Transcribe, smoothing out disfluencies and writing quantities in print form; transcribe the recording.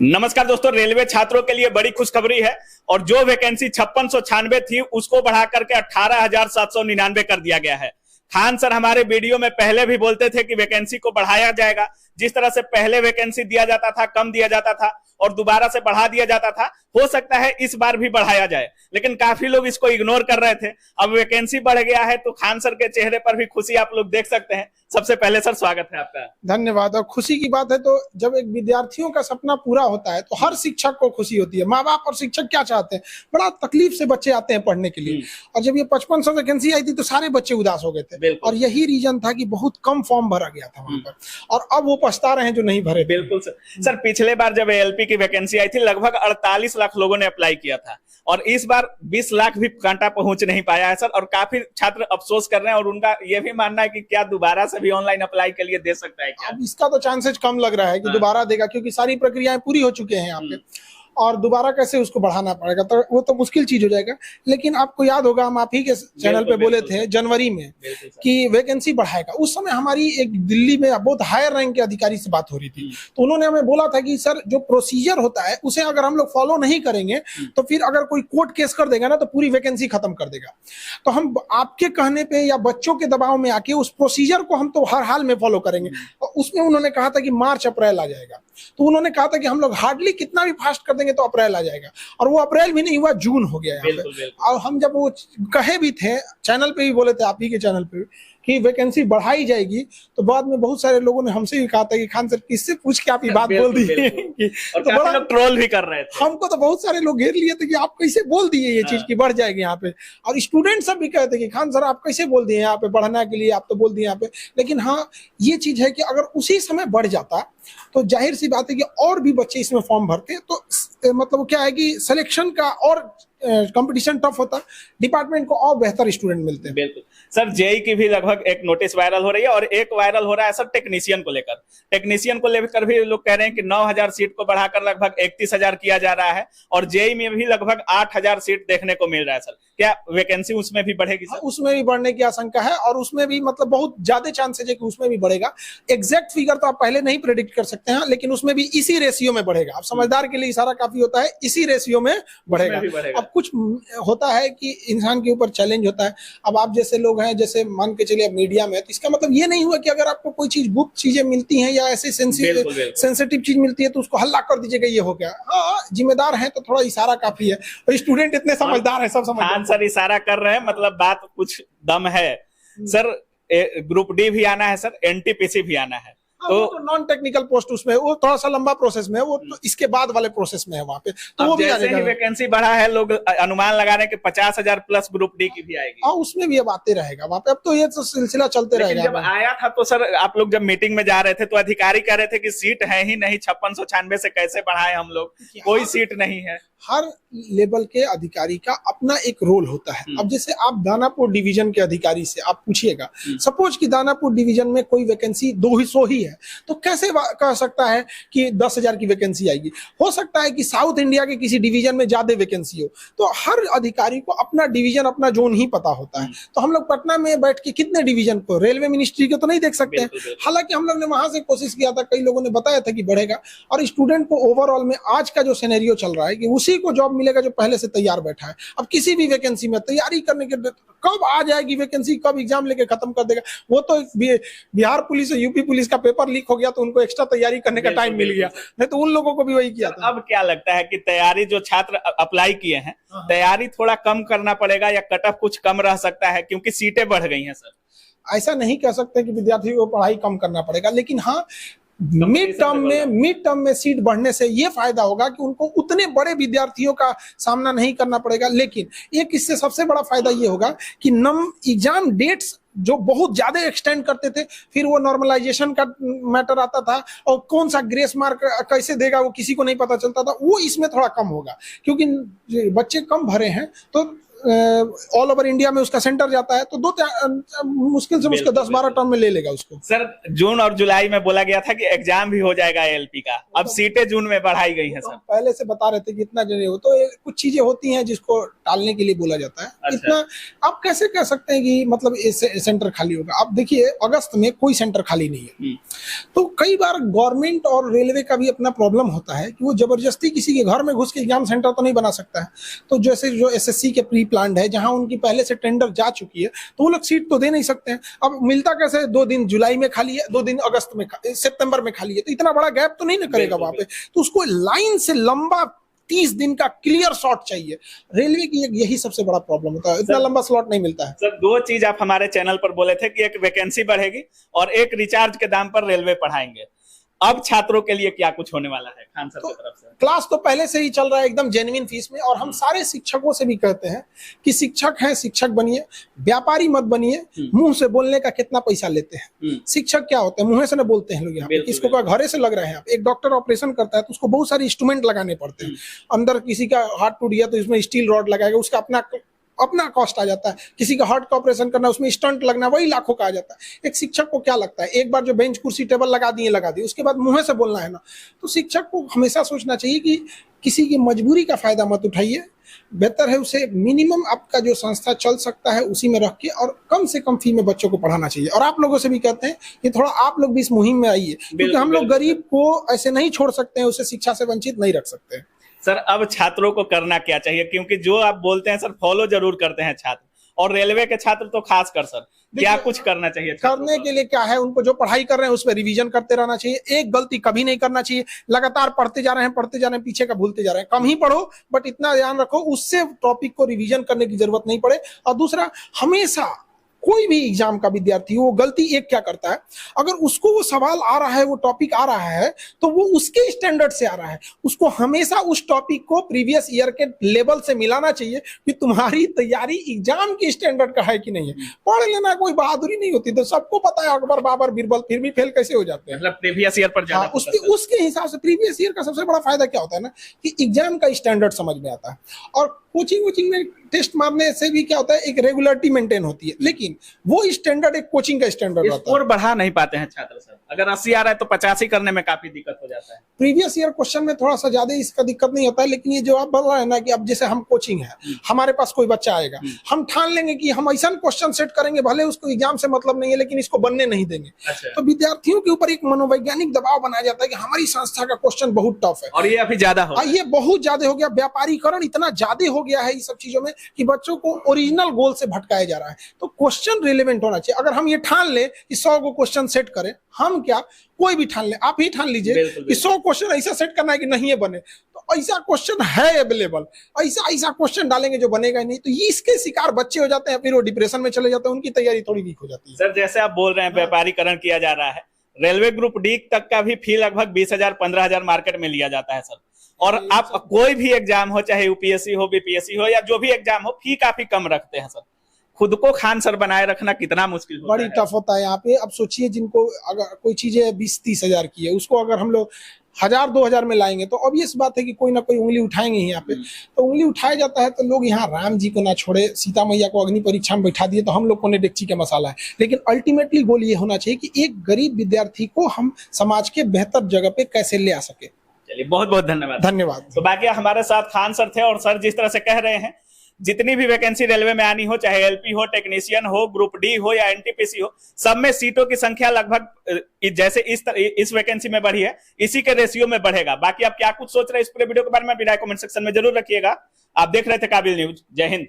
नमस्कार दोस्तों, रेलवे छात्रों के लिए बड़ी खुशखबरी है और जो वैकेंसी 5696 थी उसको बढ़ा करके 18,799 कर दिया गया है। खान सर हमारे वीडियो में पहले भी बोलते थे कि वैकेंसी को बढ़ाया जाएगा। जिस तरह से पहले वैकेंसी दिया जाता था, कम दिया जाता था और दोबारा से बढ़ा दिया जाता था, हो सकता है इस बार भी बढ़ाया जाए, लेकिन काफी लोग इसको इग्नोर कर रहे थे। अब वैकेंसी बढ़ गया है तो खान सर के चेहरे पर भी खुशी आप लोग देख सकते हैं। सबसे पहले सर स्वागत है आपका। धन्यवाद। और खुशी की बात है तो जब एक विद्यार्थियों का सपना पूरा होता है तो हर शिक्षक को खुशी होती है। माँ बाप और शिक्षक क्या चाहते हैं, बड़ा तकलीफ से बच्चे आते हैं पढ़ने के लिए। और जब ये 5500 वैकेंसी आई थी तो सारे बच्चे उदास हो गए थे और यही रीजन था कि बहुत कम फॉर्म भरा गया था वहां पर, और अब वो पछता रहे हैं जो नहीं भरे। बिल्कुल सर पिछले बार जब एएलपी की वैकेंसी आई थी लगभग 48 लाख लोगों ने अप्लाई किया था और इस बार 20 लाख भी कांटा पहुंच नहीं पाया है सर। और काफी छात्र अफसोस कर रहे हैं और उनका ये भी मानना है कि क्या दोबारा से भी ऑनलाइन अप्लाई के लिए दे सकता है क्या? अब इसका तो चांसेस कम लग रहा है कि दोबारा देगा, क्योंकि सारी प्रक्रियाएं पूरी हो चुके हैं यहाँ पे, और दोबारा कैसे उसको बढ़ाना पड़ेगा, तो वो तो मुश्किल चीज हो जाएगा। लेकिन आपको याद होगा, हम आप ही के चैनल पे बोले थे जनवरी में कि वैकेंसी बढ़ाएगा। उस समय हमारी एक दिल्ली में बहुत हायर रैंक के अधिकारी से बात हो रही थी, तो उन्होंने हमें बोला था कि सर जो प्रोसीजर होता है उसे अगर हम लोग फॉलो नहीं करेंगे तो फिर अगर कोई कोर्ट केस कर देगा ना तो पूरी वैकेंसी खत्म कर देगा। तो हम आपके कहने पे या बच्चों के दबाव में आके उस प्रोसीजर को हम तो हर हाल में फॉलो करेंगे। और उसमें उन्होंने कहा था कि मार्च अप्रैल आ जाएगा, तो उन्होंने कहा था कि हम लोग हार्डली कितना भी फास्ट कर देंगे तो अप्रैल आ जाएगा, और वो अप्रैल भी नहीं हुआ, जून हो गया यहाँ पे। और हम जब वो कहे भी थे, चैनल पे भी बोले थे, आप ही के चैनल पे कि वैकेंसी बढ़ाई जाएगी, तो बाद में बहुत सारे लोगों ने हमसे भी कहा था कि खान सर किससे पूछ के आप ये बात बोल दी। और तो बड़ा लोग ट्रोल भी कर रहे थे, हमको तो बहुत सारे लोग घेर लिए थे कि आप कैसे बोल दिए ये चीज की बढ़ जाएगी यहाँ पे। और स्टूडेंट सब भी कहते कि खान सर आप कैसे बोल दिए यहाँ पे बढ़ना के लिए, आप तो बोल दिए यहाँ पे। लेकिन हाँ, ये चीज है कि अगर उसी समय बढ़ जाता तो जाहिर सी बात है कि और भी बच्चे इसमें फॉर्म भरते, तो मतलब क्या है कि सिलेक्शन का और कंपटीशन टफ होता, डिपार्टमेंट को और बेहतर स्टूडेंट मिलते हैं। बिल्कुल सर, जेई की भी लगभग एक नोटिस वायरल हो रही है और एक वायरल हो रहा है सर टेक्नीशियन को लेकर। टेक्नीशियन को लेकर भी लोग कह रहे हैं कि 9000 सीट को बढ़ाकर लगभग 31,000 किया जा रहा है और जेई में भी लगभग 8000 सीट देखने को मिल रहा है। सर क्या वैकेंसी उसमें भी बढ़ेगी सर? उसमें भी बढ़ने की आशंका है और उसमें भी मतलब बहुत ज्यादा चांसेस है कि उसमें भी बढ़ेगा। एग्जैक्ट फिगर तो आप पहले नहीं प्रेडिक्ट कर सकते हैं, लेकिन उसमें भी इसी रेशियो में बढ़ेगा। अब समझदार के लिए इशारा काफी होता है, इसी रेशियो में बढ़ेगा। अब कुछ होता है कि इंसान के ऊपर चैलेंज होता है। अब आप जैसे लोग हैं, जैसे मान के चलिए मीडिया में, तो इसका मतलब ये नहीं हुआ कि अगर आपको कोई चीज गुप्त चीजें मिलती हैं या ऐसे सेंसिटिव चीज मिलती है तो उसको हल्ला कर दीजिएगा ये हो गया। हाँ, जिम्मेदार है तो थोड़ा इशारा काफी है, और स्टूडेंट इतने समझदार है, सब समझदार सर इशारा कर रहे हैं, मतलब बात कुछ दम है। सर ग्रुप डी भी आना है सर, एनटीपीसी भी आना है। तो नॉन टेक्निकल पोस्ट उसमें वो थोड़ा सा लंबा प्रोसेस में है, वो तो इसके बाद वाले प्रोसेस में है वहाँ पे, तो वो भी जैसे ही वैकेंसी बढ़ा है लोग अनुमान लगा रहे हैं कि 50,000 प्लस ग्रुप डी की भी आएगी। हाँ, उसमें भी अब आते रहेगा वहाँ पे, अब तो ये तो सिलसिला चलते रहेगा। जब आया था तो सर आप लोग जब मीटिंग में जा रहे थे तो अधिकारी कह रहे थे कि सीट है ही नहीं, 5696 से कैसे बढ़ाए हम लोग, कोई सीट नहीं है। हर लेवल के अधिकारी का अपना एक रोल होता है। अब जैसे आप दानापुर डिवीजन के अधिकारी से आप पूछिएगा, सपोज कि दानापुर डिवीजन में कोई वैकेंसी 200 ही है, तो कैसे कह सकता है कि 10,000 की वैकेंसी आएगी? हो सकता है कि साउथ इंडिया के किसी डिवीजन में ज्यादा वैकेंसी हो। तो हर अधिकारी को अपना डिवीजन, अपना जोन ही पता होता है। तो हम लोग पटना में बैठ के कितने डिवीजन को, रेलवे मिनिस्ट्री को तो नहीं देख सकते हैं। हालांकि हम लोग ने वहां से कोशिश किया था, कई लोगों ने बताया था कि बढ़ेगा, और स्टूडेंट को ओवरऑल में आज का जो सिनेरियो चल रहा है कि उसी को जॉब मिलेगा जो पहले से तैयार बैठा है। अब किसी भी वैकेंसी में तैयारी करने के, कब आ जाएगी वैकेंसी, कब एग्जाम लेके खत्म कर देगा। वो तो बिहार पुलिस और यूपी पुलिस का पेपर लीक हो गया तो उनको एक्स्ट्रा तैयारी करने का टाइम मिल गया, नहीं तो उन लोगों को भी वही किया था। अब क्या लगता है कि तैयारी जो छात्र अप्लाई किए हैं, तैयारी थोड़ा कम करना पड़ेगा या कट ऑफ कुछ कम रह सकता है क्योंकि सीटें बढ़ गई हैं? सर ऐसा नहीं कह सकते कि विद्यार्थियों को पढ़ाई कम करना पड़ेगा, लेकिन हाँ, मिड टर्म में सीट बढ़ने से ये फायदा होगा कि उनको उतने बड़े विद्यार्थियों का सामना नहीं करना पड़ेगा। लेकिन एक इससे सबसे बड़ा फायदा ये होगा कि एग्जाम डेट्स जो बहुत ज्यादा एक्सटेंड करते थे, फिर वो नॉर्मलाइजेशन का मैटर आता था, और कौन सा ग्रेस मार्क कैसे देगा वो किसी को नहीं पता चलता था, वो इसमें थोड़ा कम होगा। क्योंकि बच्चे कम भरे हैं तो ऑल ओवर इंडिया में उसका सेंटर जाता है, तो मुश्किल से मुश्किल 10-12 टर्म में ले लेगा उसको। सर जून और जुलाई में बोला गया था कि एग्जाम भी हो जाएगा एलपी का, अब सीटें जून में बढ़ाई गई हैं सर। पहले से बता रहे थे कि इतना जने हो, तो कुछ चीजें होती हैं जिसको टालने के लिए बोला जाता है। अच्छा। इतना आप कैसे कह सकते हैं कि मतलब सेंटर खाली होगा? आप देखिए अगस्त में कोई सेंटर खाली नहीं है, तो कई बार गवर्नमेंट और रेलवे का भी अपना प्रॉब्लम होता है कि वो जबरदस्ती किसी के घर में घुस के एग्जाम सेंटर तो नहीं बना सकता है। तो जैसे जो एसएससी के प्री प्लान है, जहां उनकी पहले से टेंडर जा चुकी है, तो वो लोग सीट तो दे नहीं सकते हैं। अब मिलता कैसे? 2 दिन जुलाई में खाली है, 2 दिन अगस्त में, सितंबर में खाली है, तो इतना बड़ा गैप तो नहीं ना करेगा वहां पे। तो उसको लाइन से लंबा 30 दिन का क्लियर शॉट चाहिए। रेलवे की यही सबसे बड़ा प्रॉब्लम होता है, इतना लंबा स्लॉट नहीं मिलता है। सर 2 चीज आप हमारे चैनल पर बोले थे कि एक वैकेंसी बढ़ेगी और एक रिचार्ज के दाम पर रेलवे पढ़ाएंगे। अब छात्रों के लिए क्या कुछ होने वाला है खान सर की तरफ से? क्लास तो पहले से ही चल रहा है एकदम जेन्युइन फीस में, और हम सारे शिक्षकों से भी कहते हैं कि शिक्षक हैं, शिक्षक बनिए, व्यापारी मत बनिए। मुंह से बोलने का कितना पैसा लेते हैं? शिक्षक क्या होते हैं? मुंह से ना बोलते हैं लोग यहाँ पे। किसको का घरे से लग रहे हैं? एक डॉक्टर ऑपरेशन करता है तो उसको बहुत सारे इंस्ट्रूमेंट लगाने पड़ते हैं। अंदर किसी का हाथ टूट गया तो इसमें स्टील रॉड लगाएगा, उसका अपना कॉस्ट आ जाता है। किसी का हार्ट का ऑपरेशन करना, उसमें स्टंट लगना, वही लाखों का आ जाता है। एक शिक्षक को क्या लगता है? एक बार जो बेंच कुर्सी टेबल लगा दिए, उसके बाद मुंह से बोलना है ना। तो शिक्षक को हमेशा सोचना चाहिए कि किसी की मजबूरी का फायदा मत उठाइए। बेहतर है उसे मिनिमम आपका जो संस्था चल सकता है उसी में रख के, और कम से कम फी में बच्चों को पढ़ाना चाहिए। और आप लोगों से भी कहते हैं कि थोड़ा आप लोग भी इस मुहिम में आइए, क्योंकि हम लोग गरीब को ऐसे नहीं छोड़ सकते हैं, उसे शिक्षा से वंचित नहीं रख सकते हैं। सर अब छात्रों को करना क्या चाहिए? क्योंकि जो आप बोलते हैं सर फॉलो जरूर करते हैं छात्र, और रेलवे के छात्र तो खास कर सर, क्या कुछ करना चाहिए? करने के लिए क्या है, उनको जो पढ़ाई कर रहे हैं उसमें रिवीजन करते रहना चाहिए। एक गलती कभी नहीं करना चाहिए। लगातार पढ़ते जा रहे हैं, पीछे का भूलते जा रहे हैं। कम ही पढ़ो, बट इतना ध्यान रखो उससे टॉपिक को रिवीजन करने की जरूरत नहीं पड़े। और दूसरा, हमेशा कोई भी एग्जाम का विद्यार्थी हो, वो गलती एक क्या करता है, अगर उसको वो सवाल आ रहा है, वो टॉपिक आ रहा है, तो वो उसके स्टैंडर्ड से आ रहा है, उसको हमेशा उस टॉपिक को प्रीवियस ईयर के लेवल से मिलाना चाहिए कि तुम्हारी तैयारी एग्जाम के स्टैंडर्ड का है कि नहीं है। पढ़ लेना कोई बहादुरी नहीं होती। तो सबको पता है अकबर बाबर बीरबल, फिर भी फेल कैसे हो जाते हैं? मतलब प्रीवियस ईयर पर उसके हिसाब से प्रीवियस ईयर का सबसे बड़ा फायदा क्या होता है ना, कि एग्जाम का स्टैंडर्ड समझ में आता है। और कोचिंग में टेस्ट मारने से भी क्या होता है, एक रेगुलरिटी मेंटेन होती है, लेकिन वो स्टैंडर्ड एक कोचिंग का स्टैंडर्ड होता है। स्कोर बढ़ा नहीं पाते हैं छात्र सर। अगर 80 आ रहा है तो 85 करने में काफी दिक्कत हो जाता है। प्रीवियस ईयर क्वेश्चन में थोड़ा सा ज्यादा इसका दिक्कत नहीं होता है, लेकिन ये जो आप बोल रहे हैं ना कि अब जैसे हम कोचिंग है, हमारे पास कोई बच्चा आएगा, हम ठान लेंगे कि हम ऐसा क्वेश्चन सेट करेंगे, भले उसको एग्जाम से मतलब नहीं है, लेकिन इसको बनने नहीं देंगे। अच्छा। तो विद्यार्थियों के ऊपर एक मनोवैज्ञानिक दबाव बनाया जाता है कि हमारी संस्था का क्वेश्चन बहुत टफ है, और ये अभी ज्यादा हो, ये बहुत ज्यादा हो गया। व्यापारीकरण इतना ज्यादा हो गया है इस सब चीजों में कि बच्चों को ओरिजिनल गोल से भटकाया जा रहा है। तो क्वेश्चन रिलेवेंट होना चाहिए। अगर हम ये ठान ले कि 100 को क्वेश्चन सेट करें, हम क्या, कोई भी ठान ले, आप ही ठान लीजिए कि 100 क्वेश्चन ऐसा सेट करना है कि नहीं ये बने, तो ऐसा क्वेश्चन है अवेलेबल, ऐसा क्वेश्चन डालेंगे जो बनेगा ही नहीं। तो इसके शिकार बच्चे हो जाते हैं, फिर वो डिप्रेशन में चले जाते हैं, उनकी तैयारी थोड़ी वीक हो जाती है। सर जैसे आप बोल रहे हैं व्यापारीकरण किया जा रहा है, रेलवे ग्रुप डी तक का भी फी लगभग 20,000 15,000 मार्केट में लिया जाता है सर। और आप कोई भी एग्जाम हो, चाहे यूपीएससी हो, बीपीएससी हो, या जो भी एग्जाम हो, फी काफी कम रखते हैं सर। खुद को खान सर बनाए रखना कितना मुश्किल होता है। बड़ी टफ होता है यहाँ पे। अब सोचिए, जिनको अगर कोई चीजें 20-30 हजार की है, उसको अगर हम लोग 1000-2000 में लाएंगे तो ऑब्वियस बात है कि कोई ना कोई उंगली उठाएंगे ही यहाँ पे। तो उंगली उठाया जाता है, तो लोग यहाँ राम जी को ना छोड़े, सीता मैया को अग्नि परीक्षा में बैठा दिए, तो हम लोग को डेगची का मसाला है। लेकिन अल्टीमेटली गोल ये होना चाहिए कि एक गरीब विद्यार्थी को हम समाज के बेहतर जगह पे कैसे ले आ सके। चलिए बहुत बहुत धन्यवाद। धन्यवाद। तो बाकी हमारे साथ खान सर थे, और सर जिस तरह से कह रहे हैं, जितनी भी वैकेंसी रेलवे में आनी हो, चाहे एलपी हो, टेक्नीशियन हो, ग्रुप डी हो या एनटीपीसी हो, सब में सीटों की संख्या लगभग जैसे इस वैकेंसी में बढ़ी है, इसी के रेशियो में बढ़ेगा। बाकी आप क्या कुछ सोच रहे हैं इस पूरे वीडियो के बारे में, विराय कमेंट सेक्शन में जरूर रखिएगा। आप देख रहे थे काबिल न्यूज। जय हिंद।